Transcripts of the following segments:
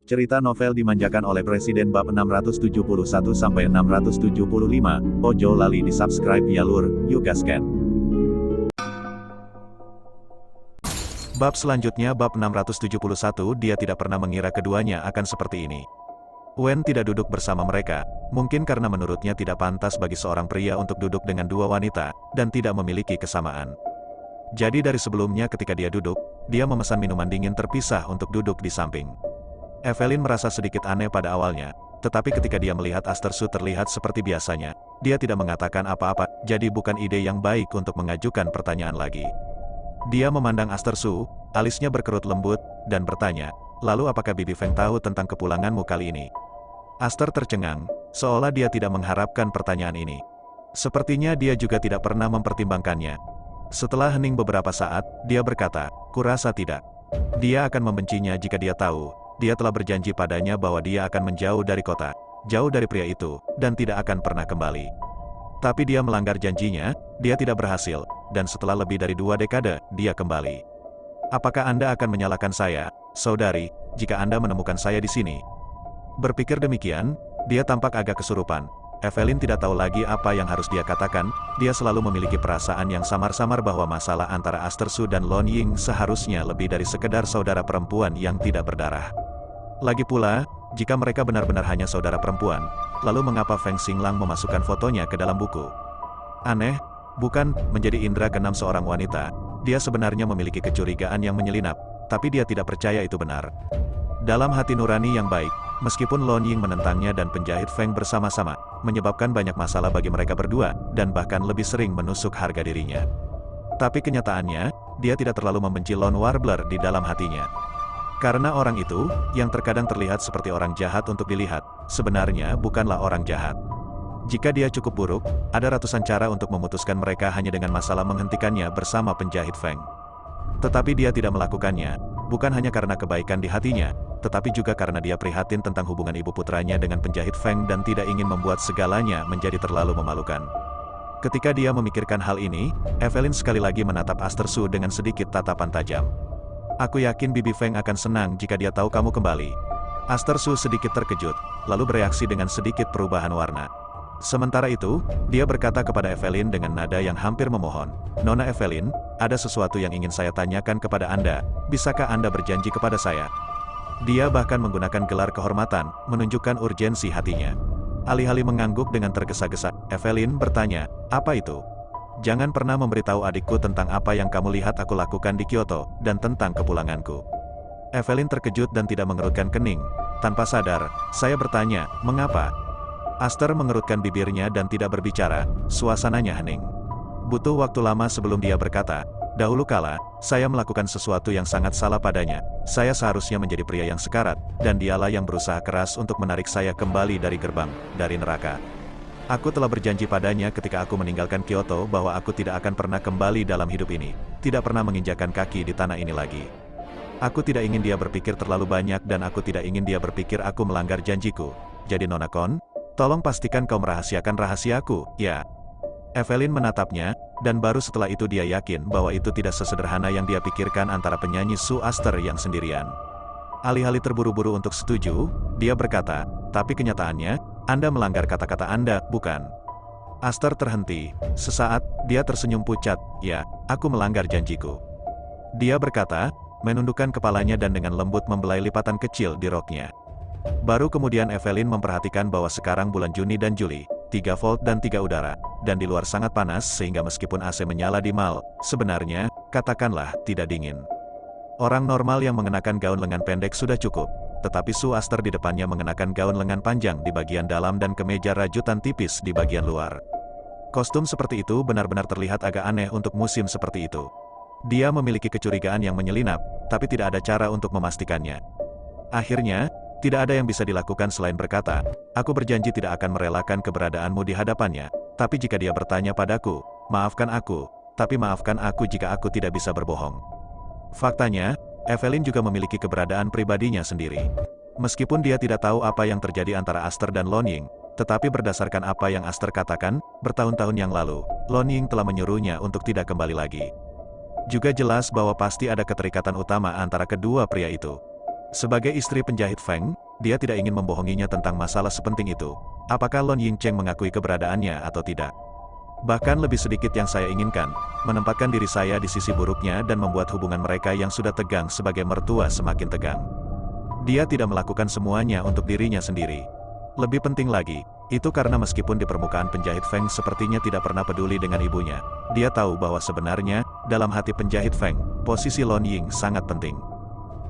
Cerita novel dimanjakan oleh Presiden bab 671-675, ojo lali di subscribe ya lur, yuk gasken. Bab selanjutnya bab 671 dia tidak pernah mengira keduanya akan seperti ini. Wen tidak duduk bersama mereka, mungkin karena menurutnya tidak pantas bagi seorang pria untuk duduk dengan dua wanita, dan tidak memiliki kesamaan. Jadi dari sebelumnya ketika dia duduk, dia memesan minuman dingin terpisah untuk duduk di samping. Evelyn merasa sedikit aneh pada awalnya, tetapi ketika dia melihat Aster Su terlihat seperti biasanya, dia tidak mengatakan apa-apa, jadi bukan ide yang baik untuk mengajukan pertanyaan lagi. Dia memandang Aster Su, alisnya berkerut lembut, dan bertanya, lalu apakah Bibi Feng tahu tentang kepulanganmu kali ini? Aster tercengang, seolah dia tidak mengharapkan pertanyaan ini. Sepertinya dia juga tidak pernah mempertimbangkannya. Setelah hening beberapa saat, dia berkata, kurasa tidak. Dia akan membencinya jika dia tahu. Dia telah berjanji padanya bahwa dia akan menjauh dari kota, jauh dari pria itu, dan tidak akan pernah kembali. Tapi dia melanggar janjinya, dia tidak berhasil, dan setelah lebih dari 2 dekade, dia kembali. Apakah Anda akan menyalahkan saya, saudari, jika Anda menemukan saya di sini? Berpikir demikian, dia tampak agak kesurupan. Evelyn tidak tahu lagi apa yang harus dia katakan, dia selalu memiliki perasaan yang samar-samar bahwa masalah antara Aster Su dan Lon Ying seharusnya lebih dari sekedar saudara perempuan yang tidak berdarah. Lagi pula, jika mereka benar-benar hanya saudara perempuan, lalu mengapa Feng Xinglang memasukkan fotonya ke dalam buku? Aneh, bukan, menjadi indera keenam seorang wanita, dia sebenarnya memiliki kecurigaan yang menyelinap, tapi dia tidak percaya itu benar. Dalam hati nurani yang baik, meskipun Lon Ying menentangnya dan penjahit Feng bersama-sama, menyebabkan banyak masalah bagi mereka berdua, dan bahkan lebih sering menusuk harga dirinya. Tapi kenyataannya, dia tidak terlalu membenci Lon Warbler di dalam hatinya. Karena orang itu, yang terkadang terlihat seperti orang jahat untuk dilihat, sebenarnya bukanlah orang jahat. Jika dia cukup buruk, ada ratusan cara untuk memutuskan mereka hanya dengan masalah menghentikannya bersama penjahit Feng. Tetapi dia tidak melakukannya, bukan hanya karena kebaikan di hatinya, tetapi juga karena dia prihatin tentang hubungan ibu putranya dengan penjahit Feng dan tidak ingin membuat segalanya menjadi terlalu memalukan. Ketika dia memikirkan hal ini, Evelyn sekali lagi menatap Aster Su dengan sedikit tatapan tajam. Aku yakin Bibi Feng akan senang jika dia tahu kamu kembali. Aster Su sedikit terkejut, lalu bereaksi dengan sedikit perubahan warna. Sementara itu, dia berkata kepada Evelyn dengan nada yang hampir memohon, Nona Evelyn, ada sesuatu yang ingin saya tanyakan kepada Anda, bisakah Anda berjanji kepada saya? Dia bahkan menggunakan gelar kehormatan, menunjukkan urgensi hatinya. Alih-alih mengangguk dengan tergesa-gesa, Evelyn bertanya, apa itu? Jangan pernah memberitahu adikku tentang apa yang kamu lihat aku lakukan di Kyoto, dan tentang kepulanganku. Evelyn terkejut dan tidak mengerutkan kening. Tanpa sadar, saya bertanya, mengapa? Aster mengerutkan bibirnya dan tidak berbicara, suasananya hening. Butuh waktu lama sebelum dia berkata, dahulu kala, saya melakukan sesuatu yang sangat salah padanya. Saya seharusnya menjadi pria yang sekarat, dan dialah yang berusaha keras untuk menarik saya kembali dari gerbang, dari neraka. Aku telah berjanji padanya ketika aku meninggalkan Kyoto bahwa aku tidak akan pernah kembali dalam hidup ini, tidak pernah menginjakkan kaki di tanah ini lagi. Aku tidak ingin dia berpikir terlalu banyak dan aku tidak ingin dia berpikir aku melanggar janjiku. Jadi Nona Kon, tolong pastikan kau merahasiakan rahasiaku, ya. Evelyn menatapnya, dan baru setelah itu dia yakin bahwa itu tidak sesederhana yang dia pikirkan antara penyanyi Su Aster yang sendirian. Alih-alih terburu-buru untuk setuju, dia berkata, tapi kenyataannya, Anda melanggar kata-kata Anda, bukan? Aster terhenti, sesaat, dia tersenyum pucat, ya, aku melanggar janjiku. Dia berkata, menundukkan kepalanya dan dengan lembut membelai lipatan kecil di roknya. Baru kemudian Evelyn memperhatikan bahwa sekarang bulan Juni dan Juli, 3 volt dan 3 udara, dan di luar sangat panas sehingga meskipun AC menyala di mal, sebenarnya, katakanlah, tidak dingin. Orang normal yang mengenakan gaun lengan pendek sudah cukup, tetapi Su Aster di depannya mengenakan gaun lengan panjang di bagian dalam dan kemeja rajutan tipis di bagian luar. Kostum seperti itu benar-benar terlihat agak aneh untuk musim seperti itu. Dia memiliki kecurigaan yang menyelinap, tapi tidak ada cara untuk memastikannya. Akhirnya, tidak ada yang bisa dilakukan selain berkata, aku berjanji tidak akan merelakan keberadaanmu di hadapannya, tapi jika dia bertanya padaku, maafkan aku, tapi maafkan aku jika aku tidak bisa berbohong. Faktanya, Evelyn juga memiliki keberadaan pribadinya sendiri. Meskipun dia tidak tahu apa yang terjadi antara Aster dan Lon Ying, tetapi berdasarkan apa yang Aster katakan, bertahun-tahun yang lalu, Lon Ying telah menyuruhnya untuk tidak kembali lagi. Juga jelas bahwa pasti ada keterikatan utama antara kedua pria itu. Sebagai istri penjahit Feng, dia tidak ingin membohonginya tentang masalah sepenting itu. Apakah Lon Yingcheng mengakui keberadaannya atau tidak? Bahkan lebih sedikit yang saya inginkan, menempatkan diri saya di sisi buruknya dan membuat hubungan mereka yang sudah tegang sebagai mertua semakin tegang. Dia tidak melakukan semuanya untuk dirinya sendiri. Lebih penting lagi, itu karena meskipun di permukaan penjahit Feng sepertinya tidak pernah peduli dengan ibunya, dia tahu bahwa sebenarnya, dalam hati penjahit Feng, posisi Lon Ying sangat penting.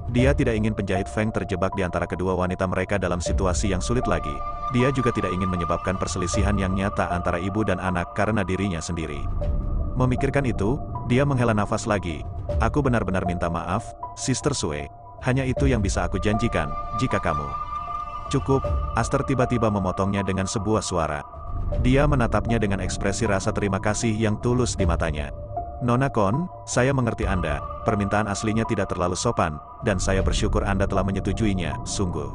Dia tidak ingin penjahit Feng terjebak di antara kedua wanita mereka dalam situasi yang sulit lagi. Dia juga tidak ingin menyebabkan perselisihan yang nyata antara ibu dan anak karena dirinya sendiri. Memikirkan itu, dia menghela nafas lagi. Aku benar-benar minta maaf, Sister Sue. Hanya itu yang bisa aku janjikan, jika kamu... Cukup, Aster tiba-tiba memotongnya dengan sebuah suara. Dia menatapnya dengan ekspresi rasa terima kasih yang tulus di matanya. Nona Kon, saya mengerti Anda, permintaan aslinya tidak terlalu sopan, dan saya bersyukur Anda telah menyetujuinya, sungguh.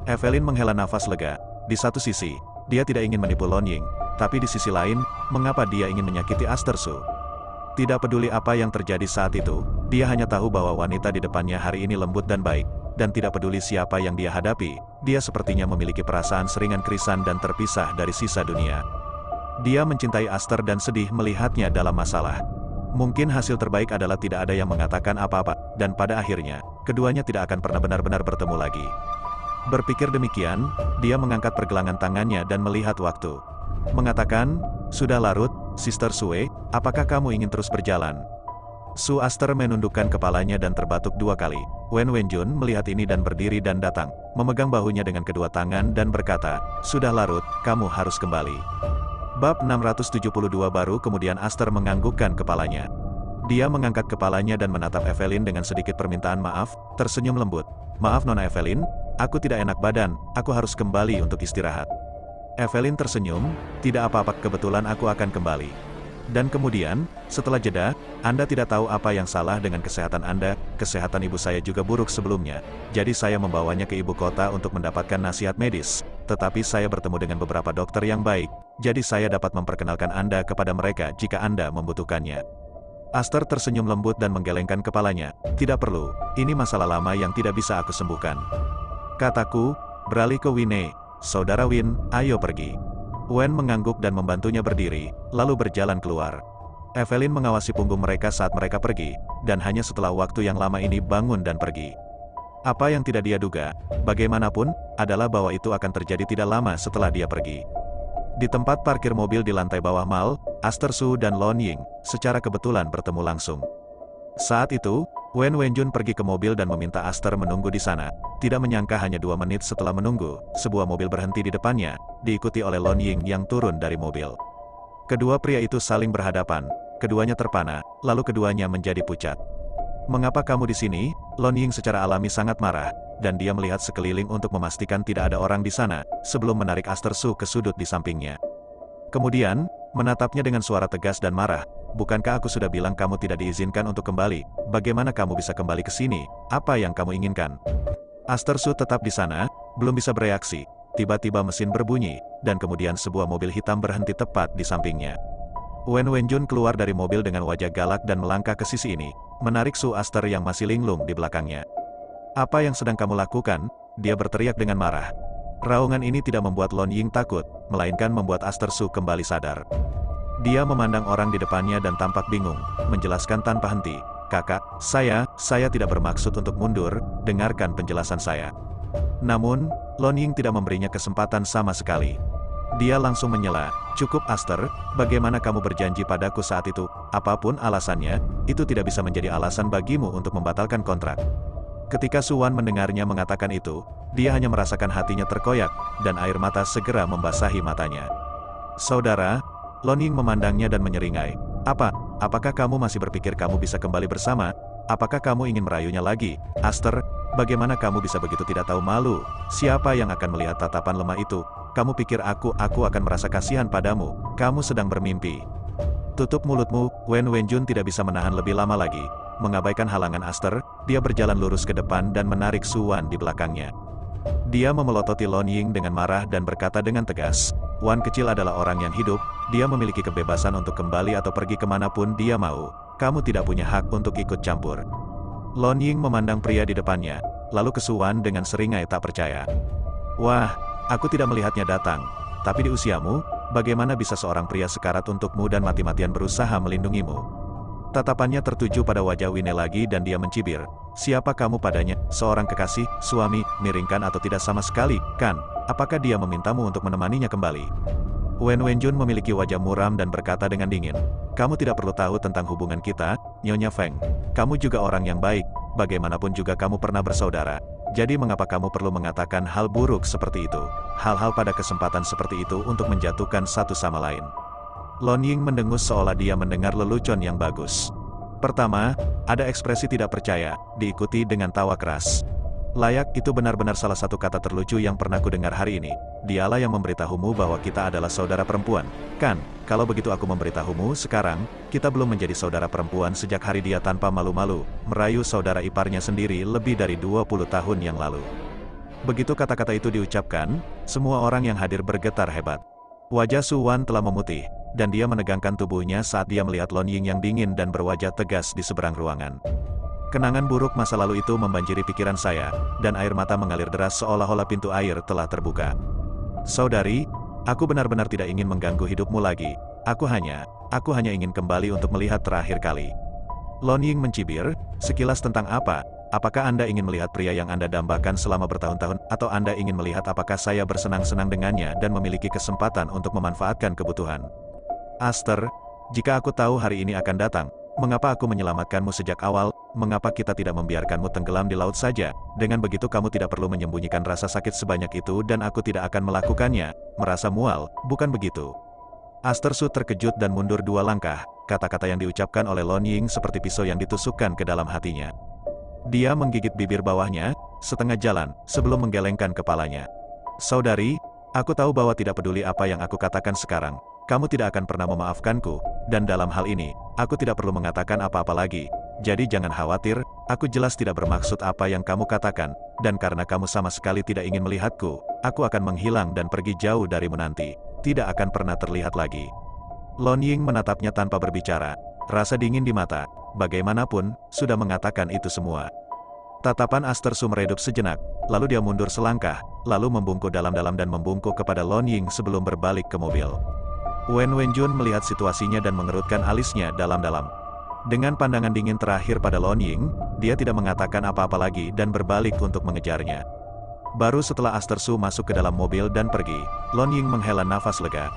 Evelyn menghela nafas lega. Di satu sisi, dia tidak ingin menipu Lon Ying, tapi di sisi lain, mengapa dia ingin menyakiti Aster Su? Tidak peduli apa yang terjadi saat itu, dia hanya tahu bahwa wanita di depannya hari ini lembut dan baik, dan tidak peduli siapa yang dia hadapi, dia sepertinya memiliki perasaan seringan krisan dan terpisah dari sisa dunia. Dia mencintai Aster dan sedih melihatnya dalam masalah. Mungkin hasil terbaik adalah tidak ada yang mengatakan apa-apa, dan pada akhirnya, keduanya tidak akan pernah benar-benar bertemu lagi. Berpikir demikian, dia mengangkat pergelangan tangannya dan melihat waktu. Mengatakan, sudah larut, Sister Sue, apakah kamu ingin terus berjalan? Su Aster menundukkan kepalanya dan terbatuk 2 kali. Wen Wenjun melihat ini dan berdiri dan datang, memegang bahunya dengan kedua tangan dan berkata, sudah larut, kamu harus kembali. Bab 672 baru kemudian Aster menganggukkan kepalanya. Dia mengangkat kepalanya dan menatap Evelyn dengan sedikit permintaan maaf, tersenyum lembut. Maaf Nona Evelyn, aku tidak enak badan, aku harus kembali untuk istirahat. Evelyn tersenyum, tidak apa-apa, kebetulan aku akan kembali. Dan kemudian, setelah jeda, Anda tidak tahu apa yang salah dengan kesehatan Anda, kesehatan ibu saya juga buruk sebelumnya, jadi saya membawanya ke ibu kota untuk mendapatkan nasihat medis, tetapi saya bertemu dengan beberapa dokter yang baik, jadi saya dapat memperkenalkan Anda kepada mereka jika Anda membutuhkannya. Aster tersenyum lembut dan menggelengkan kepalanya, tidak perlu, ini masalah lama yang tidak bisa aku sembuhkan. Kataku, beralih ke Winnie, Saudara Win, ayo pergi. Wen mengangguk dan membantunya berdiri, lalu berjalan keluar. Evelyn mengawasi punggung mereka saat mereka pergi, dan hanya setelah waktu yang lama ini bangun dan pergi. Apa yang tidak dia duga, bagaimanapun, adalah bahwa itu akan terjadi tidak lama setelah dia pergi. Di tempat parkir mobil di lantai bawah mall, Aster Su dan Lon Ying, secara kebetulan bertemu langsung. Saat itu, Wen Wenjun pergi ke mobil dan meminta Aster menunggu di sana. Tidak menyangka hanya 2 menit setelah menunggu, sebuah mobil berhenti di depannya, diikuti oleh Lon Ying yang turun dari mobil. Kedua pria itu saling berhadapan, keduanya terpana, lalu keduanya menjadi pucat. Mengapa kamu di sini? Lon Ying secara alami sangat marah, dan dia melihat sekeliling untuk memastikan tidak ada orang di sana, sebelum menarik Aster Su ke sudut di sampingnya. Kemudian, menatapnya dengan suara tegas dan marah, bukankah aku sudah bilang kamu tidak diizinkan untuk kembali, bagaimana kamu bisa kembali ke sini, apa yang kamu inginkan? Aster Su tetap di sana, belum bisa bereaksi, tiba-tiba mesin berbunyi, dan kemudian sebuah mobil hitam berhenti tepat di sampingnya. Wen Wenjun keluar dari mobil dengan wajah galak dan melangkah ke sisi ini, menarik Su Aster yang masih linglung di belakangnya. Apa yang sedang kamu lakukan? Dia berteriak dengan marah. Raungan ini tidak membuat Lon Ying takut, melainkan membuat Aster Su kembali sadar. Dia memandang orang di depannya dan tampak bingung, menjelaskan tanpa henti, kakak, saya tidak bermaksud untuk mundur, dengarkan penjelasan saya. Namun, Lon Ying tidak memberinya kesempatan sama sekali. Dia langsung menyela, cukup Aster, bagaimana kamu berjanji padaku saat itu, apapun alasannya, itu tidak bisa menjadi alasan bagimu untuk membatalkan kontrak. Ketika Suwan mendengarnya mengatakan itu, dia hanya merasakan hatinya terkoyak, dan air mata segera membasahi matanya. Saudara, Lon Ying memandangnya dan menyeringai. Apakah kamu masih berpikir kamu bisa kembali bersama? Apakah kamu ingin merayunya lagi? Aster, bagaimana kamu bisa begitu tidak tahu malu? Siapa yang akan melihat tatapan lemah itu? Kamu pikir aku akan merasa kasihan padamu? Kamu sedang bermimpi. Tutup mulutmu, Wen Wenjun tidak bisa menahan lebih lama lagi. Mengabaikan halangan Aster, dia berjalan lurus ke depan dan menarik Suwan di belakangnya. Dia memelototi Lon Ying dengan marah dan berkata dengan tegas, Wan kecil adalah orang yang hidup, dia memiliki kebebasan untuk kembali atau pergi kemanapun dia mau, kamu tidak punya hak untuk ikut campur. Lon Ying memandang pria di depannya, lalu ke Su Wan dengan seringai tak percaya. Wah, aku tidak melihatnya datang. Tapi di usiamu, bagaimana bisa seorang pria sekarat untukmu dan mati-matian berusaha melindungimu? Tatapannya tertuju pada wajah Winnie lagi dan dia mencibir. Siapa kamu padanya? Seorang kekasih, suami, miringkan atau tidak sama sekali, kan? Apakah dia memintamu untuk menemaninya kembali? Wen Wenjun memiliki wajah muram dan berkata dengan dingin. Kamu tidak perlu tahu tentang hubungan kita, Nyonya Feng. Kamu juga orang yang baik, bagaimanapun juga kamu pernah bersaudara. Jadi mengapa kamu perlu mengatakan hal buruk seperti itu? Hal-hal pada kesempatan seperti itu untuk menjatuhkan satu sama lain. Lon Ying mendengus seolah dia mendengar lelucon yang bagus. Pertama, ada ekspresi tidak percaya, diikuti dengan tawa keras. Layak, itu benar-benar salah satu kata terlucu yang pernah kudengar hari ini. Dialah yang memberitahumu bahwa kita adalah saudara perempuan. Kan, kalau begitu aku memberitahumu sekarang, kita belum menjadi saudara perempuan sejak hari dia tanpa malu-malu, merayu saudara iparnya sendiri lebih dari 20 tahun yang lalu. Begitu kata-kata itu diucapkan, semua orang yang hadir bergetar hebat. Wajah Su Wan telah memutih, dan dia menegangkan tubuhnya saat dia melihat Lon Ying yang dingin dan berwajah tegas di seberang ruangan. Kenangan buruk masa lalu itu membanjiri pikiran saya, dan air mata mengalir deras seolah-olah pintu air telah terbuka. Saudari, aku benar-benar tidak ingin mengganggu hidupmu lagi. Aku hanya ingin kembali untuk melihat terakhir kali. Lon Ying mencibir, sekilas tentang apa? Apakah Anda ingin melihat pria yang Anda dambakan selama bertahun-tahun, atau Anda ingin melihat apakah saya bersenang-senang dengannya dan memiliki kesempatan untuk memanfaatkan kebutuhan? Aster, jika aku tahu hari ini akan datang, mengapa aku menyelamatkanmu sejak awal? Mengapa kita tidak membiarkanmu tenggelam di laut saja? Dengan begitu kamu tidak perlu menyembunyikan rasa sakit sebanyak itu dan aku tidak akan melakukannya. Merasa mual, bukan begitu? Aster Su terkejut dan mundur 2 langkah. Kata-kata yang diucapkan oleh Lon Ying seperti pisau yang ditusukkan ke dalam hatinya. Dia menggigit bibir bawahnya, setengah jalan, sebelum menggelengkan kepalanya. Saudari, aku tahu bahwa tidak peduli apa yang aku katakan sekarang, kamu tidak akan pernah memaafkanku, dan dalam hal ini, aku tidak perlu mengatakan apa-apa lagi. Jadi jangan khawatir, aku jelas tidak bermaksud apa yang kamu katakan, dan karena kamu sama sekali tidak ingin melihatku, aku akan menghilang dan pergi jauh darimu nanti, tidak akan pernah terlihat lagi. Lon Ying menatapnya tanpa berbicara, rasa dingin di mata, bagaimanapun, sudah mengatakan itu semua. Tatapan Aster Su meredup sejenak, lalu dia mundur selangkah, lalu membungkuk dalam-dalam dan membungkuk kepada Lon Ying sebelum berbalik ke mobil. Wen Wenjun melihat situasinya dan mengerutkan alisnya dalam-dalam. Dengan pandangan dingin terakhir pada Lon Ying, dia tidak mengatakan apa-apa lagi dan berbalik untuk mengejarnya. Baru setelah Aster Su masuk ke dalam mobil dan pergi, Lon Ying menghela nafas lega.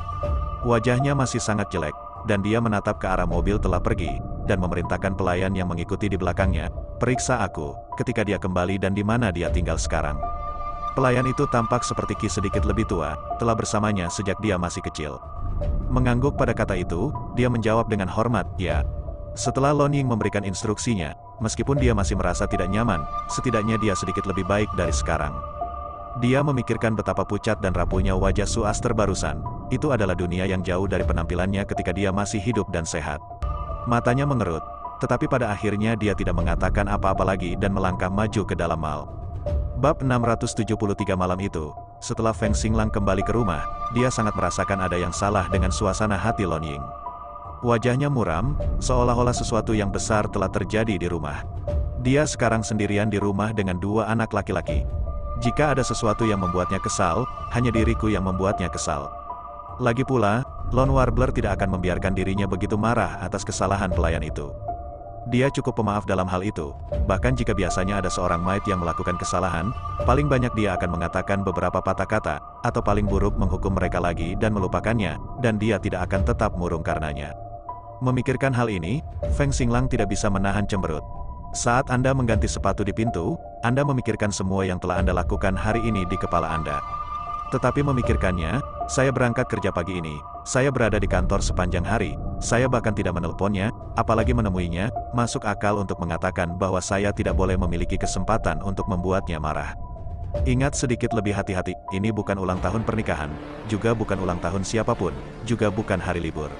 Wajahnya masih sangat jelek, dan dia menatap ke arah mobil telah pergi, dan memerintahkan pelayan yang mengikuti di belakangnya, periksa aku, ketika dia kembali dan di mana dia tinggal sekarang. Pelayan itu tampak seperti Ki sedikit lebih tua, telah bersamanya sejak dia masih kecil. Mengangguk pada kata itu, dia menjawab dengan hormat, ya. Setelah Lon Ying memberikan instruksinya, meskipun dia masih merasa tidak nyaman, setidaknya dia sedikit lebih baik dari sekarang. Dia memikirkan betapa pucat dan rapuhnya wajah Su Aster barusan, itu adalah dunia yang jauh dari penampilannya ketika dia masih hidup dan sehat. Matanya mengerut, tetapi pada akhirnya dia tidak mengatakan apa-apa lagi dan melangkah maju ke dalam mal. Bab 673 malam itu, setelah Feng Xinglang kembali ke rumah, dia sangat merasakan ada yang salah dengan suasana hati Lon Ying. Wajahnya muram, seolah-olah sesuatu yang besar telah terjadi di rumah. Dia sekarang sendirian di rumah dengan 2 anak laki-laki. Jika ada sesuatu yang membuatnya kesal, hanya diriku yang membuatnya kesal. Lagi pula, Lon Warbler tidak akan membiarkan dirinya begitu marah atas kesalahan pelayan itu. Dia cukup pemaaf dalam hal itu, bahkan jika biasanya ada seorang maid yang melakukan kesalahan, paling banyak dia akan mengatakan beberapa patah kata, atau paling buruk menghukum mereka lagi dan melupakannya, dan dia tidak akan tetap murung karenanya. Memikirkan hal ini, Feng Xinglang tidak bisa menahan cemberut. Saat Anda mengganti sepatu di pintu, Anda memikirkan semua yang telah Anda lakukan hari ini di kepala Anda. Tetapi memikirkannya, saya berangkat kerja pagi ini, saya berada di kantor sepanjang hari, saya bahkan tidak menelponnya, apalagi menemuinya, masuk akal untuk mengatakan bahwa saya tidak boleh memiliki kesempatan untuk membuatnya marah. Ingat sedikit lebih hati-hati, ini bukan ulang tahun pernikahan, juga bukan ulang tahun siapapun, juga bukan hari libur.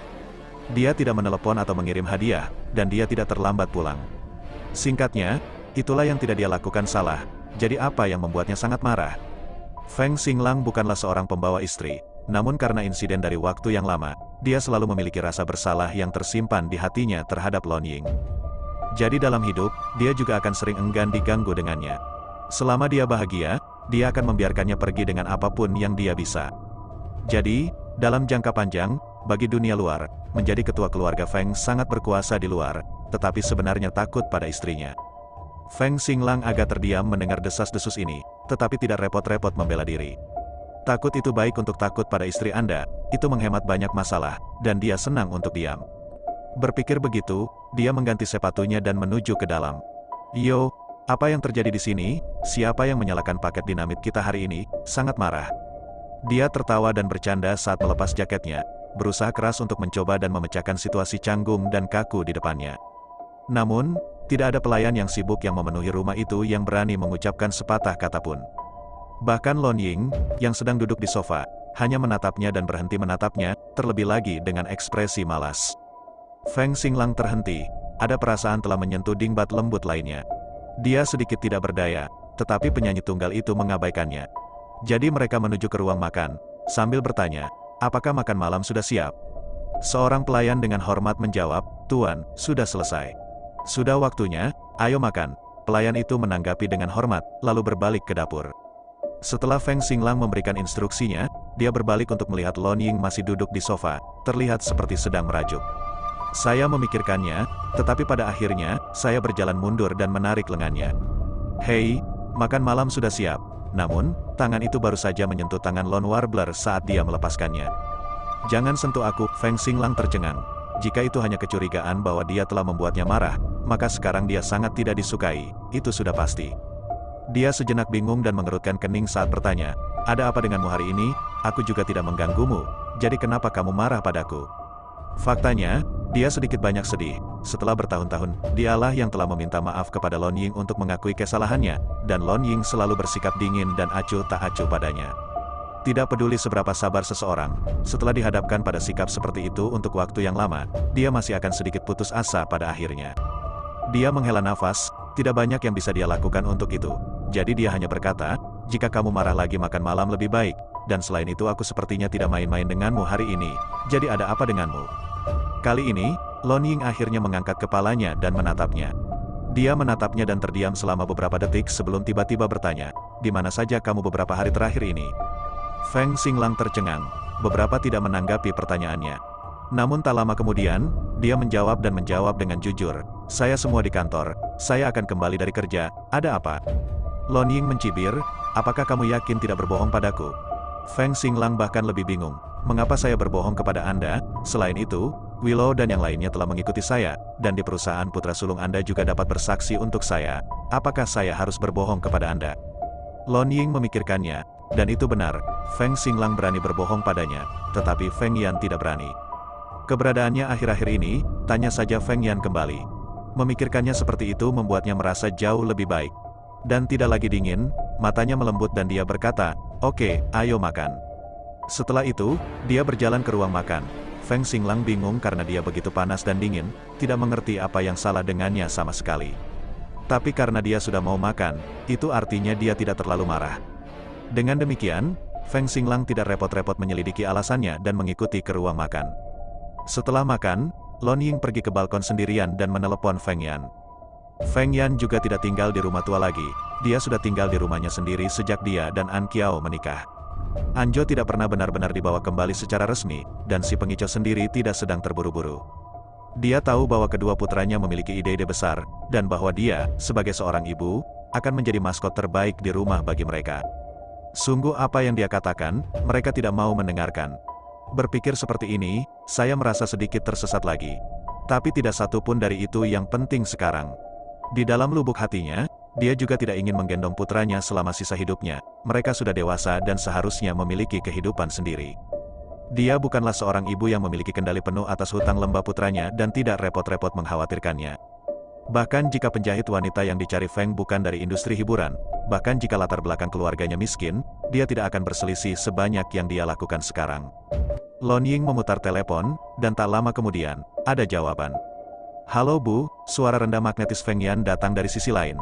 Dia tidak menelepon atau mengirim hadiah, dan dia tidak terlambat pulang. Singkatnya, itulah yang tidak dia lakukan salah, jadi apa yang membuatnya sangat marah? Feng Xinglang bukanlah seorang pembawa istri, namun karena insiden dari waktu yang lama, dia selalu memiliki rasa bersalah yang tersimpan di hatinya terhadap Lon Ying. Jadi dalam hidup, dia juga akan sering enggan diganggu dengannya. Selama dia bahagia, dia akan membiarkannya pergi dengan apapun yang dia bisa. Jadi, dalam jangka panjang, bagi dunia luar, menjadi ketua keluarga Feng sangat berkuasa di luar, tetapi sebenarnya takut pada istrinya. Feng Xinglang agak terdiam mendengar desas-desus ini, tetapi tidak repot-repot membela diri. Takut itu baik untuk takut pada istri Anda, itu menghemat banyak masalah, dan dia senang untuk diam. Berpikir begitu, dia mengganti sepatunya dan menuju ke dalam. Yo, apa yang terjadi di sini? Siapa yang menyalakan paket dinamit kita hari ini? Sangat marah. Dia tertawa dan bercanda saat melepas jaketnya, berusaha keras untuk mencoba dan memecahkan situasi canggung dan kaku di depannya. Namun, tidak ada pelayan yang sibuk yang memenuhi rumah itu yang berani mengucapkan sepatah kata pun. Bahkan Lon Ying, yang sedang duduk di sofa, hanya menatapnya dan berhenti menatapnya, terlebih lagi dengan ekspresi malas. Feng Xinglang terhenti, ada perasaan telah menyentuh dingbat lembut lainnya. Dia sedikit tidak berdaya, tetapi penyanyi tunggal itu mengabaikannya. Jadi mereka menuju ke ruang makan, sambil bertanya, apakah makan malam sudah siap? Seorang pelayan dengan hormat menjawab, Tuan, sudah selesai. Sudah waktunya, ayo makan. Pelayan itu menanggapi dengan hormat, lalu berbalik ke dapur. Setelah Feng Xinglang memberikan instruksinya, dia berbalik untuk melihat Lon Ying masih duduk di sofa, terlihat seperti sedang merajuk. Saya memikirkannya, tetapi pada akhirnya, saya berjalan mundur dan menarik lengannya. Hei, makan malam sudah siap. Namun, tangan itu baru saja menyentuh tangan Lon Warbler saat dia melepaskannya. Jangan sentuh aku, Feng Xinglang tercengang. Jika itu hanya kecurigaan bahwa dia telah membuatnya marah, maka sekarang dia sangat tidak disukai, itu sudah pasti. Dia sejenak bingung dan mengerutkan kening saat bertanya, ada apa denganmu hari ini? Aku juga tidak mengganggumu, jadi kenapa kamu marah padaku? Faktanya, dia sedikit banyak sedih. Setelah bertahun-tahun, dialah yang telah meminta maaf kepada Lon Ying untuk mengakui kesalahannya, dan Lon Ying selalu bersikap dingin dan acuh tak acuh padanya. Tidak peduli seberapa sabar seseorang, setelah dihadapkan pada sikap seperti itu untuk waktu yang lama, dia masih akan sedikit putus asa pada akhirnya. Dia menghela nafas, tidak banyak yang bisa dia lakukan untuk itu. Jadi dia hanya berkata, jika kamu marah lagi makan malam lebih baik, dan selain itu aku sepertinya tidak main-main denganmu hari ini, jadi ada apa denganmu? Kali ini, Lon Ying akhirnya mengangkat kepalanya dan menatapnya. Dia menatapnya dan terdiam selama beberapa detik sebelum tiba-tiba bertanya, di mana saja kamu beberapa hari terakhir ini? Feng Xinglang tercengang, beberapa tidak menanggapi pertanyaannya. Namun tak lama kemudian, dia menjawab dengan jujur, saya semua di kantor, saya akan kembali dari kerja, ada apa? Lon Ying mencibir, apakah kamu yakin tidak berbohong padaku? Feng Xinglang bahkan lebih bingung, mengapa saya berbohong kepada Anda? Selain itu, Willow dan yang lainnya telah mengikuti saya, dan di perusahaan putra sulung Anda juga dapat bersaksi untuk saya. Apakah saya harus berbohong kepada Anda? Lon Ying memikirkannya, dan itu benar, Feng Xinglang berani berbohong padanya, tetapi Feng Yan tidak berani. Keberadaannya akhir-akhir ini, tanya saja Feng Yan kembali. Memikirkannya seperti itu membuatnya merasa jauh lebih baik. Dan tidak lagi dingin, matanya melembut dan dia berkata, oke, ayo makan. Setelah itu, dia berjalan ke ruang makan. Feng Xinglang bingung karena dia begitu panas dan dingin, tidak mengerti apa yang salah dengannya sama sekali. Tapi karena dia sudah mau makan, itu artinya dia tidak terlalu marah. Dengan demikian, Feng Xinglang tidak repot-repot menyelidiki alasannya dan mengikuti ke ruang makan. Setelah makan, Lon Ying pergi ke balkon sendirian dan menelepon Feng Yan. Feng Yan juga tidak tinggal di rumah tua lagi, dia sudah tinggal di rumahnya sendiri sejak dia dan An Qiao menikah. Anjo tidak pernah benar-benar dibawa kembali secara resmi, dan si pengicau sendiri tidak sedang terburu-buru. Dia tahu bahwa kedua putranya memiliki ide-ide besar, dan bahwa dia, sebagai seorang ibu, akan menjadi maskot terbaik di rumah bagi mereka. Sungguh apa yang dia katakan, mereka tidak mau mendengarkan. Berpikir seperti ini, saya merasa sedikit tersesat lagi. Tapi tidak satu pun dari itu yang penting sekarang. Di dalam lubuk hatinya, dia juga tidak ingin menggendong putranya selama sisa hidupnya. Mereka sudah dewasa dan seharusnya memiliki kehidupan sendiri. Dia bukanlah seorang ibu yang memiliki kendali penuh atas hutang lembah putranya dan tidak repot-repot mengkhawatirkannya. Bahkan jika penjahit wanita yang dicari Feng bukan dari industri hiburan, bahkan jika latar belakang keluarganya miskin, dia tidak akan berselisih sebanyak yang dia lakukan sekarang. Lon Ying memutar telepon, dan tak lama kemudian, ada jawaban. Halo Bu, suara rendah magnetis Feng Yan datang dari sisi lain.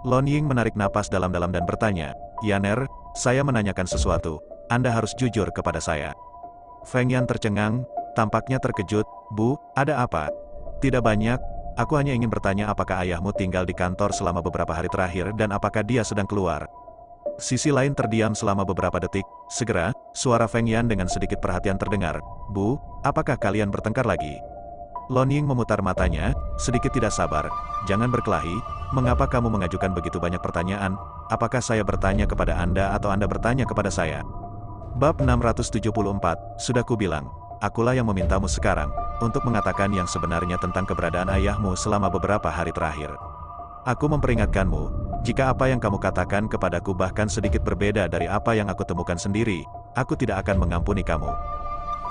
Lon Ying menarik napas dalam-dalam dan bertanya, Yaner, saya menanyakan sesuatu, Anda harus jujur kepada saya. Feng Yan tercengang, tampaknya terkejut, Bu, ada apa? Tidak banyak, Aku hanya ingin bertanya apakah ayahmu tinggal di kantor selama beberapa hari terakhir dan apakah dia sedang keluar. Sisi lain terdiam selama beberapa detik. Segera, suara Feng Yan dengan sedikit perhatian terdengar. Bu, apakah kalian bertengkar lagi? Lon Ying memutar matanya, sedikit tidak sabar. Jangan berkelahi, mengapa kamu mengajukan begitu banyak pertanyaan? Apakah saya bertanya kepada Anda atau Anda bertanya kepada saya? Bab 674, sudah kubilang. Akulah yang memintamu sekarang, untuk mengatakan yang sebenarnya tentang keberadaan ayahmu selama beberapa hari terakhir. Aku memperingatkanmu, jika apa yang kamu katakan kepadaku bahkan sedikit berbeda dari apa yang aku temukan sendiri, aku tidak akan mengampuni kamu.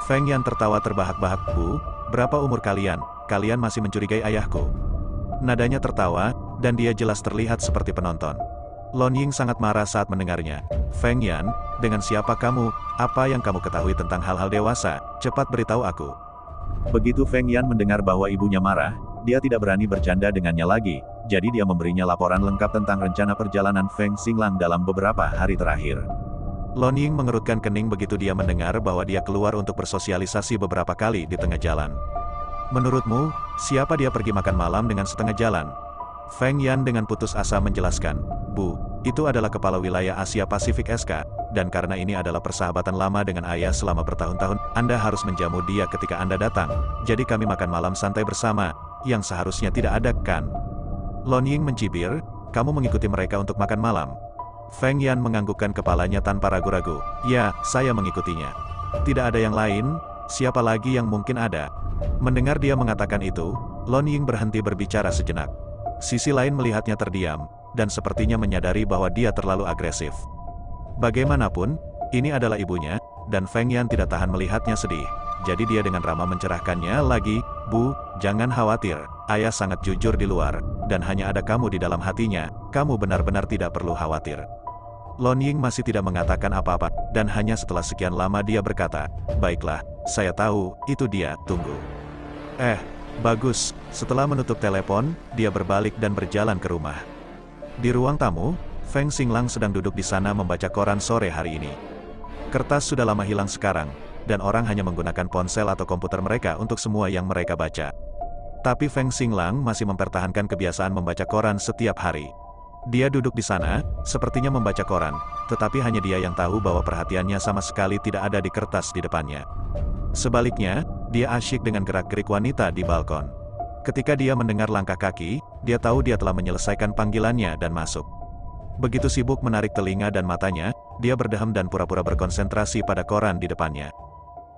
Feng Yan tertawa terbahak-bahak. Bu, berapa umur kalian? Kalian masih mencurigai ayahku? Nadanya tertawa, dan dia jelas terlihat seperti penonton. Lon Ying sangat marah saat mendengarnya. Feng Yan, dengan siapa kamu? Apa yang kamu ketahui tentang hal-hal dewasa? Cepat beritahu aku. Begitu Feng Yan mendengar bahwa ibunya marah, dia tidak berani bercanda dengannya lagi, jadi dia memberinya laporan lengkap tentang rencana perjalanan Feng Xinglang dalam beberapa hari terakhir. Lon Ying mengerutkan kening begitu dia mendengar bahwa dia keluar untuk bersosialisasi beberapa kali di tengah jalan. Menurutmu, siapa dia pergi makan malam dengan setengah jalan? Feng Yan dengan putus asa menjelaskan, Bu, itu adalah kepala wilayah Asia Pasifik SK, dan karena ini adalah persahabatan lama dengan ayah selama bertahun-tahun, Anda harus menjamu dia ketika Anda datang, jadi kami makan malam santai bersama, yang seharusnya tidak ada, kan? Lon Ying mencibir, kamu mengikuti mereka untuk makan malam? Feng Yan menganggukkan kepalanya tanpa ragu-ragu, ya, saya mengikutinya. Tidak ada yang lain, siapa lagi yang mungkin ada? Mendengar dia mengatakan itu, Lon Ying berhenti berbicara sejenak. Sisi lain melihatnya terdiam, dan sepertinya menyadari bahwa dia terlalu agresif. Bagaimanapun, ini adalah ibunya, dan Feng Yan tidak tahan melihatnya sedih. Jadi dia dengan ramah mencerahkannya lagi, Bu, jangan khawatir, ayah sangat jujur di luar, dan hanya ada kamu di dalam hatinya, kamu benar-benar tidak perlu khawatir. Lon Ying masih tidak mengatakan apa-apa, dan hanya setelah sekian lama dia berkata, baiklah, saya tahu, itu dia, tunggu. Bagus, setelah menutup telepon, dia berbalik dan berjalan ke rumah. Di ruang tamu, Feng Xinglang sedang duduk di sana membaca koran sore hari ini. Kertas sudah lama hilang sekarang, dan orang hanya menggunakan ponsel atau komputer mereka untuk semua yang mereka baca. Tapi Feng Xinglang masih mempertahankan kebiasaan membaca koran setiap hari. Dia duduk di sana, sepertinya membaca koran, tetapi hanya dia yang tahu bahwa perhatiannya sama sekali tidak ada di kertas di depannya. Sebaliknya, dia asyik dengan gerak-gerik wanita di balkon. Ketika dia mendengar langkah kaki, dia tahu dia telah menyelesaikan panggilannya dan masuk. Begitu sibuk menarik telinga dan matanya, dia berdehem dan pura-pura berkonsentrasi pada koran di depannya.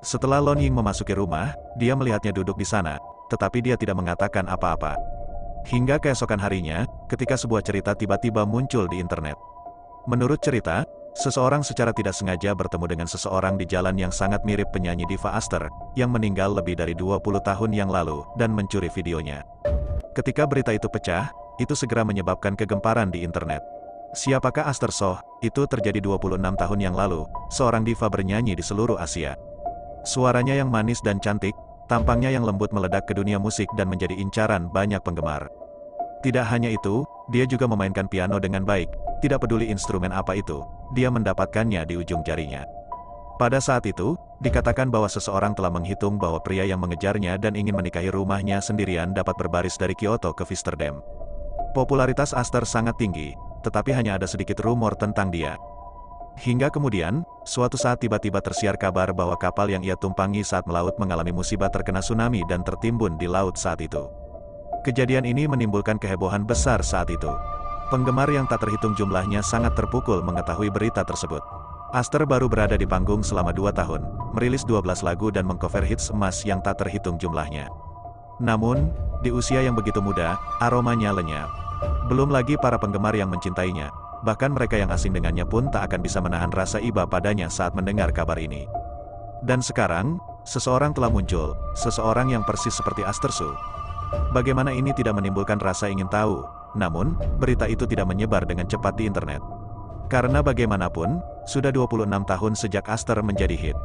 Setelah Lon Ying memasuki rumah, dia melihatnya duduk di sana, tetapi dia tidak mengatakan apa-apa. Hingga keesokan harinya, ketika sebuah cerita tiba-tiba muncul di internet. Menurut cerita, seseorang secara tidak sengaja bertemu dengan seseorang di jalan yang sangat mirip penyanyi diva Aster, yang meninggal lebih dari 20 tahun yang lalu, dan mencuri videonya. Ketika berita itu pecah, itu segera menyebabkan kegemparan di internet. Siapakah Aster Soh? Itu terjadi 26 tahun yang lalu, seorang diva bernyanyi di seluruh Asia. Suaranya yang manis dan cantik, tampangnya yang lembut meledak ke dunia musik dan menjadi incaran banyak penggemar. Tidak hanya itu, dia juga memainkan piano dengan baik, tidak peduli instrumen apa itu, dia mendapatkannya di ujung jarinya. Pada saat itu, dikatakan bahwa seseorang telah menghitung bahwa pria yang mengejarnya dan ingin menikahi rumahnya sendirian dapat berbaris dari Kyoto ke Amsterdam. Popularitas Aster sangat tinggi, tetapi hanya ada sedikit rumor tentang dia. Hingga kemudian, suatu saat tiba-tiba tersiar kabar bahwa kapal yang ia tumpangi saat melaut mengalami musibah terkena tsunami dan tertimbun di laut saat itu. Kejadian ini menimbulkan kehebohan besar saat itu. Penggemar yang tak terhitung jumlahnya sangat terpukul mengetahui berita tersebut. Aster baru berada di panggung selama 2 tahun, merilis 12 lagu dan mengcover hits emas yang tak terhitung jumlahnya. Namun, di usia yang begitu muda, aromanya lenyap. Belum lagi para penggemar yang mencintainya, bahkan mereka yang asing dengannya pun tak akan bisa menahan rasa iba padanya saat mendengar kabar ini. Dan sekarang, seseorang telah muncul, seseorang yang persis seperti Aster Soh. Bagaimana ini tidak menimbulkan rasa ingin tahu, namun, berita itu tidak menyebar dengan cepat di internet. Karena bagaimanapun, sudah 26 tahun sejak Aster menjadi hit.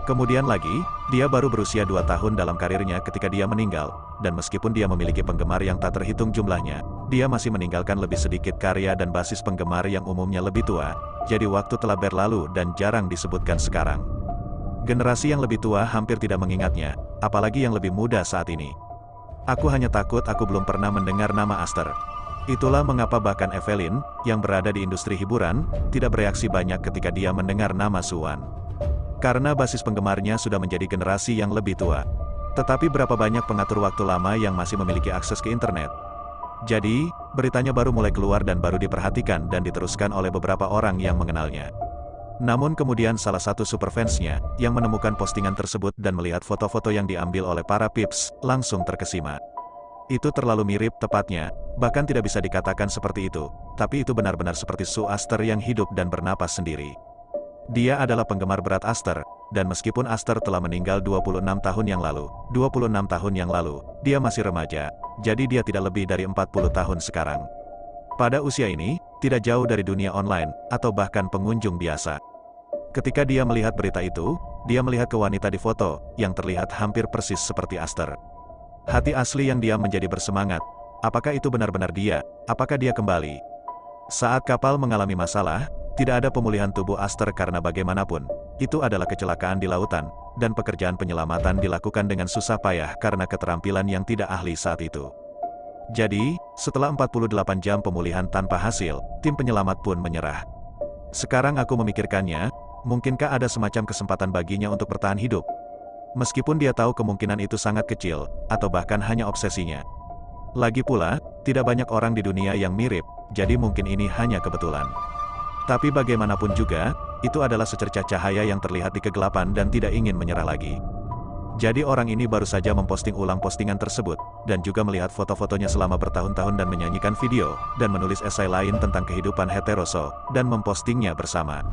Kemudian lagi, dia baru berusia 2 tahun dalam karirnya ketika dia meninggal, dan meskipun dia memiliki penggemar yang tak terhitung jumlahnya, dia masih meninggalkan lebih sedikit karya dan basis penggemar yang umumnya lebih tua, jadi waktu telah berlalu dan jarang disebutkan sekarang. Generasi yang lebih tua hampir tidak mengingatnya, apalagi yang lebih muda saat ini. Aku hanya takut aku belum pernah mendengar nama Aster. Itulah mengapa bahkan Evelyn, yang berada di industri hiburan, tidak bereaksi banyak ketika dia mendengar nama Suwan. Karena basis penggemarnya sudah menjadi generasi yang lebih tua. Tetapi berapa banyak pengatur waktu lama yang masih memiliki akses ke internet? Jadi, beritanya baru mulai keluar dan baru diperhatikan dan diteruskan oleh beberapa orang yang mengenalnya. Namun kemudian salah satu superfansnya, yang menemukan postingan tersebut dan melihat foto-foto yang diambil oleh para pips, langsung terkesima. Itu terlalu mirip tepatnya, bahkan tidak bisa dikatakan seperti itu, tapi itu benar-benar seperti Sue Aster yang hidup dan bernapas sendiri. Dia adalah penggemar berat Aster, dan meskipun Aster telah meninggal 26 tahun yang lalu, dia masih remaja, jadi dia tidak lebih dari 40 tahun sekarang. Pada usia ini, tidak jauh dari dunia online, atau bahkan pengunjung biasa. Ketika dia melihat berita itu, dia melihat ke wanita di foto, yang terlihat hampir persis seperti Aster. Hati asli yang diam menjadi bersemangat. Apakah itu benar-benar dia? Apakah dia kembali? Saat kapal mengalami masalah, tidak ada pemulihan tubuh Aster karena bagaimanapun, itu adalah kecelakaan di lautan, dan pekerjaan penyelamatan dilakukan dengan susah payah karena keterampilan yang tidak ahli saat itu. Jadi, setelah 48 jam pemulihan tanpa hasil, tim penyelamat pun menyerah. Sekarang aku memikirkannya, mungkinkah ada semacam kesempatan baginya untuk bertahan hidup? Meskipun dia tahu kemungkinan itu sangat kecil, atau bahkan hanya obsesinya. Lagi pula, tidak banyak orang di dunia yang mirip, jadi mungkin ini hanya kebetulan. Tapi bagaimanapun juga, itu adalah secercah cahaya yang terlihat di kegelapan dan tidak ingin menyerah lagi. Jadi orang ini baru saja memposting ulang postingan tersebut, dan juga melihat foto-fotonya selama bertahun-tahun dan menyanyikan video, dan menulis esai lain tentang kehidupan heteroso, dan mempostingnya bersama.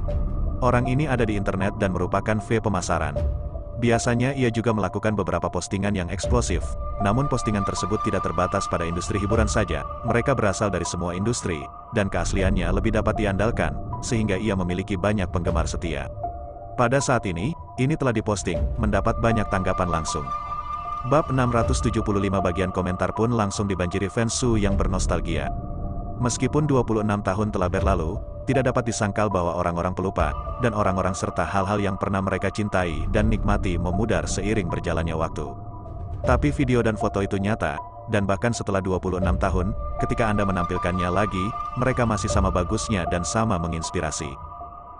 Orang ini ada di internet dan merupakan V pemasaran. Biasanya ia juga melakukan beberapa postingan yang eksplosif, namun postingan tersebut tidak terbatas pada industri hiburan saja, mereka berasal dari semua industri, dan keasliannya lebih dapat diandalkan, sehingga ia memiliki banyak penggemar setia. Pada saat ini telah diposting, mendapat banyak tanggapan langsung. Bab 675 bagian komentar pun langsung dibanjiri fans Sue yang bernostalgia. Meskipun 26 tahun telah berlalu, tidak dapat disangkal bahwa orang-orang pelupa, dan orang-orang serta hal-hal yang pernah mereka cintai dan nikmati memudar seiring berjalannya waktu. Tapi video dan foto itu nyata, dan bahkan setelah 26 tahun, ketika Anda menampilkannya lagi, mereka masih sama bagusnya dan sama menginspirasi.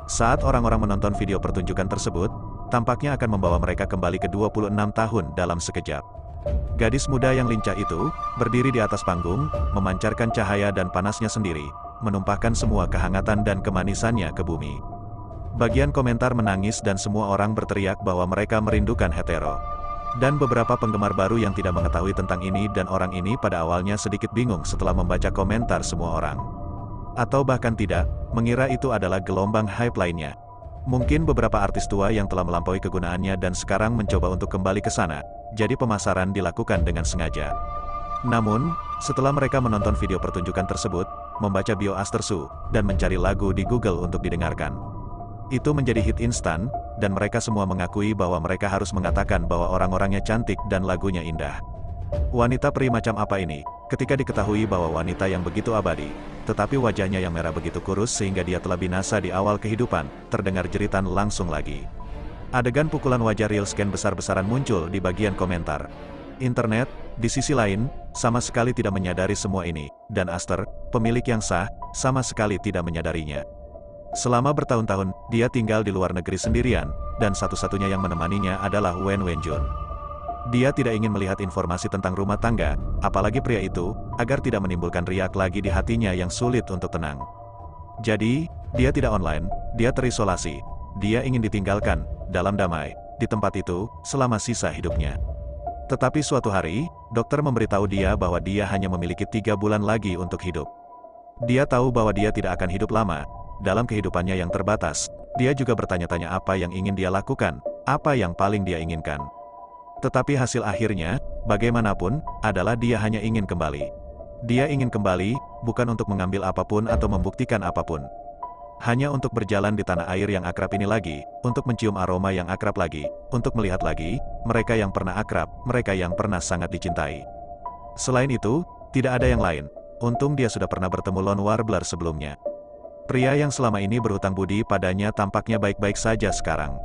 Saat orang-orang menonton video pertunjukan tersebut, tampaknya akan membawa mereka kembali ke 26 tahun dalam sekejap. Gadis muda yang lincah itu, berdiri di atas panggung, memancarkan cahaya dan panasnya sendiri, menumpahkan semua kehangatan dan kemanisannya ke bumi. Bagian komentar menangis dan semua orang berteriak bahwa mereka merindukan hetero. Dan beberapa penggemar baru yang tidak mengetahui tentang ini dan orang ini pada awalnya sedikit bingung setelah membaca komentar semua orang. Atau bahkan tidak, mengira itu adalah gelombang hype lainnya. Mungkin beberapa artis tua yang telah melampaui kegunaannya dan sekarang mencoba untuk kembali ke sana, jadi pemasaran dilakukan dengan sengaja. Namun, setelah mereka menonton video pertunjukan tersebut, membaca bio Aster Sue, dan mencari lagu di Google untuk didengarkan, itu menjadi hit instan, dan mereka semua mengakui bahwa mereka harus mengatakan bahwa orang-orangnya cantik dan lagunya indah. Wanita peri macam apa ini, ketika diketahui bahwa wanita yang begitu abadi, tetapi wajahnya yang merah begitu kurus sehingga dia telah binasa di awal kehidupan, terdengar jeritan langsung lagi. Adegan pukulan wajah real scan besar-besaran muncul di bagian komentar. Internet, di sisi lain, sama sekali tidak menyadari semua ini, dan Aster, pemilik yang sah, sama sekali tidak menyadarinya. Selama bertahun-tahun, dia tinggal di luar negeri sendirian, dan satu-satunya yang menemaninya adalah Wen Wenjun. Dia tidak ingin melihat informasi tentang rumah tangga, apalagi pria itu, agar tidak menimbulkan riak lagi di hatinya yang sulit untuk tenang. Jadi, dia tidak online, dia terisolasi. Dia ingin ditinggalkan, dalam damai, di tempat itu, selama sisa hidupnya. Tetapi suatu hari, dokter memberitahu dia bahwa dia hanya memiliki 3 bulan lagi untuk hidup. Dia tahu bahwa dia tidak akan hidup lama, dalam kehidupannya yang terbatas. Dia juga bertanya-tanya apa yang ingin dia lakukan, apa yang paling dia inginkan. Tetapi hasil akhirnya, bagaimanapun, adalah dia hanya ingin kembali. Dia ingin kembali, bukan untuk mengambil apapun atau membuktikan apapun. Hanya untuk berjalan di tanah air yang akrab ini lagi, untuk mencium aroma yang akrab lagi, untuk melihat lagi, mereka yang pernah akrab, mereka yang pernah sangat dicintai. Selain itu, tidak ada yang lain. Untung dia sudah pernah bertemu Lone Warbler sebelumnya. Pria yang selama ini berhutang budi padanya tampaknya baik-baik saja sekarang.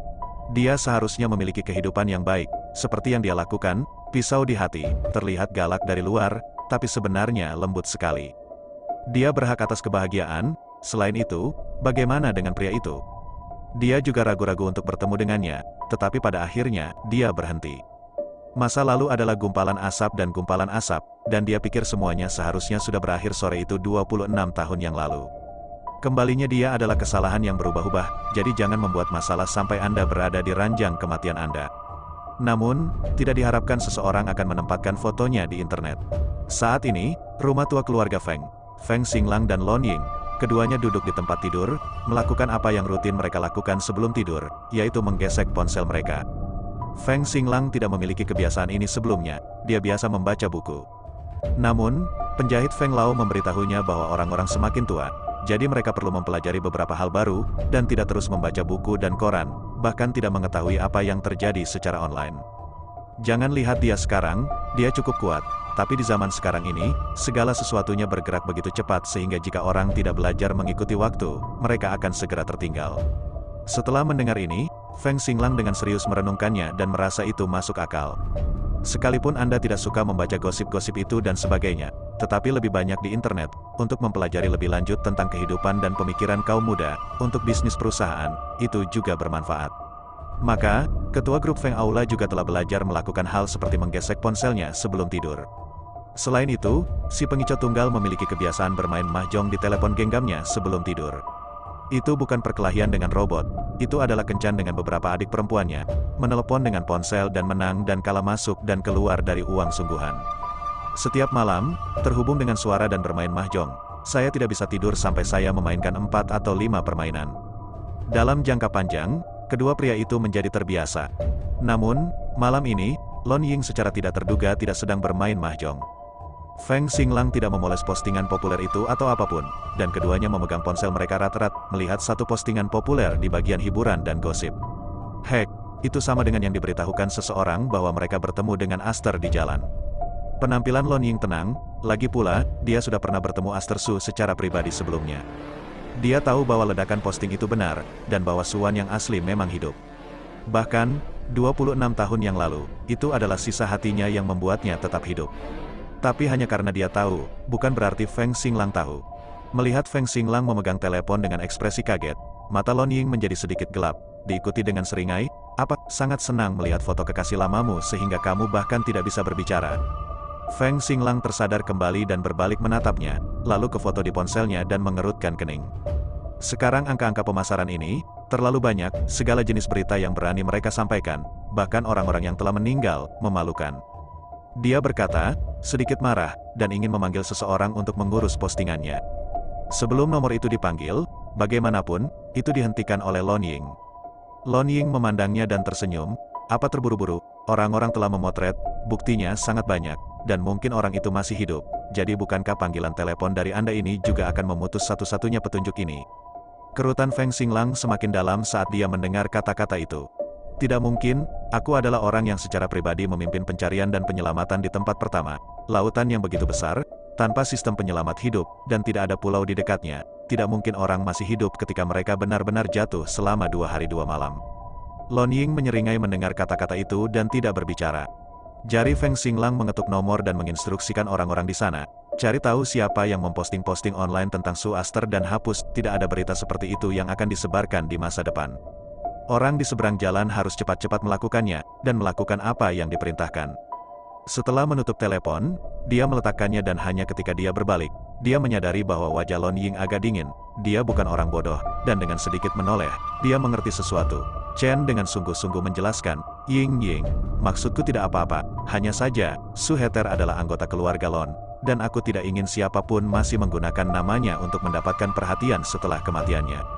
Dia seharusnya memiliki kehidupan yang baik, seperti yang dia lakukan, Pisau di hati, terlihat galak dari luar, tapi sebenarnya lembut sekali. Dia berhak atas kebahagiaan. Selain itu, bagaimana dengan pria itu? Dia juga ragu-ragu untuk bertemu dengannya, tetapi pada akhirnya, dia berhenti. Masa lalu adalah gumpalan asap dan gumpalan asap, dan dia pikir semuanya seharusnya sudah berakhir sore itu 26 tahun yang lalu. Kembalinya dia adalah kesalahan yang berubah-ubah, jadi jangan membuat masalah sampai Anda berada di ranjang kematian Anda. Namun, tidak diharapkan seseorang akan menempatkan fotonya di internet. Saat ini, rumah tua keluarga Feng Xinglang dan Lon Ying, keduanya duduk di tempat tidur, melakukan apa yang rutin mereka lakukan sebelum tidur, yaitu menggesek ponsel mereka. Feng Xinglang tidak memiliki kebiasaan ini sebelumnya, dia biasa membaca buku. Namun, penjahit Feng Lao memberitahunya bahwa orang-orang semakin tua, jadi mereka perlu mempelajari beberapa hal baru, dan tidak terus membaca buku dan koran, bahkan tidak mengetahui apa yang terjadi secara online. Jangan lihat dia sekarang, dia cukup kuat, tapi di zaman sekarang ini, segala sesuatunya bergerak begitu cepat sehingga jika orang tidak belajar mengikuti waktu, mereka akan segera tertinggal. Setelah mendengar ini, Feng Xinglang dengan serius merenungkannya dan merasa itu masuk akal. Sekalipun Anda tidak suka membaca gosip-gosip itu dan sebagainya, tetapi lebih banyak di internet, untuk mempelajari lebih lanjut tentang kehidupan dan pemikiran kaum muda, untuk bisnis perusahaan, itu juga bermanfaat. Maka, ketua grup Feng Aula juga telah belajar melakukan hal seperti menggesek ponselnya sebelum tidur. Selain itu, si pengicau tunggal memiliki kebiasaan bermain mahjong di telepon genggamnya sebelum tidur. Itu bukan perkelahian dengan robot, itu adalah kencan dengan beberapa adik perempuannya, menelepon dengan ponsel dan menang dan kalah masuk dan keluar dari uang sungguhan. Setiap malam, terhubung dengan suara dan bermain mahjong, saya tidak bisa tidur sampai saya memainkan 4 atau 5 permainan. Dalam jangka panjang, kedua pria itu menjadi terbiasa. Namun, malam ini, Lon Ying secara tidak terduga tidak sedang bermain mahjong. Feng Xinglang tidak memoles postingan populer itu atau apapun, dan keduanya memegang ponsel mereka rat-rat, melihat satu postingan populer di bagian hiburan dan gosip. Hek, itu sama dengan yang diberitahukan seseorang bahwa mereka bertemu dengan Aster di jalan. Penampilan Lon Ying tenang, lagi pula, dia sudah pernah bertemu Aster Su secara pribadi sebelumnya. Dia tahu bahwa ledakan posting itu benar, dan bahwa Suan yang asli memang hidup. Bahkan, 26 tahun yang lalu, itu adalah sisa hatinya yang membuatnya tetap hidup. Tapi hanya karena dia tahu, bukan berarti Feng Xinglang tahu. Melihat Feng Xinglang memegang telepon dengan ekspresi kaget, mata Lon Ying menjadi sedikit gelap, diikuti dengan seringai, "Apa, sangat senang melihat foto kekasih lamamu sehingga kamu bahkan tidak bisa berbicara." Feng Xinglang tersadar kembali dan berbalik menatapnya, lalu ke foto di ponselnya dan mengerutkan kening. Sekarang angka-angka pemasaran ini, terlalu banyak, segala jenis berita yang berani mereka sampaikan, bahkan orang-orang yang telah meninggal, memalukan. Dia berkata, sedikit marah, dan ingin memanggil seseorang untuk mengurus postingannya. Sebelum nomor itu dipanggil, bagaimanapun, itu dihentikan oleh Lon Ying. Lon Ying memandangnya dan tersenyum, "Apa terburu-buru? Orang-orang telah memotret, buktinya sangat banyak, dan mungkin orang itu masih hidup, jadi bukankah panggilan telepon dari Anda ini juga akan memutus satu-satunya petunjuk ini?" Kerutan Feng Xinglang semakin dalam saat dia mendengar kata-kata itu. Tidak mungkin, aku adalah orang yang secara pribadi memimpin pencarian dan penyelamatan di tempat pertama, lautan yang begitu besar, tanpa sistem penyelamat hidup, dan tidak ada pulau di dekatnya, tidak mungkin orang masih hidup ketika mereka benar-benar jatuh selama 2 hari 2 malam. Lon Ying menyeringai mendengar kata-kata itu dan tidak berbicara. Jari Feng Xinglang mengetuk nomor dan menginstruksikan orang-orang di sana, cari tahu siapa yang memposting-posting online tentang Su Aster dan hapus, tidak ada berita seperti itu yang akan disebarkan di masa depan. Orang di seberang jalan harus cepat-cepat melakukannya, dan melakukan apa yang diperintahkan. Setelah menutup telepon, dia meletakkannya dan hanya ketika dia berbalik, dia menyadari bahwa wajah Lon Ying agak dingin, dia bukan orang bodoh, dan dengan sedikit menoleh, dia mengerti sesuatu. Chen dengan sungguh-sungguh menjelaskan, Ying, maksudku tidak apa-apa, hanya saja, Su Heter adalah anggota keluarga Lon, dan aku tidak ingin siapapun masih menggunakan namanya untuk mendapatkan perhatian setelah kematiannya.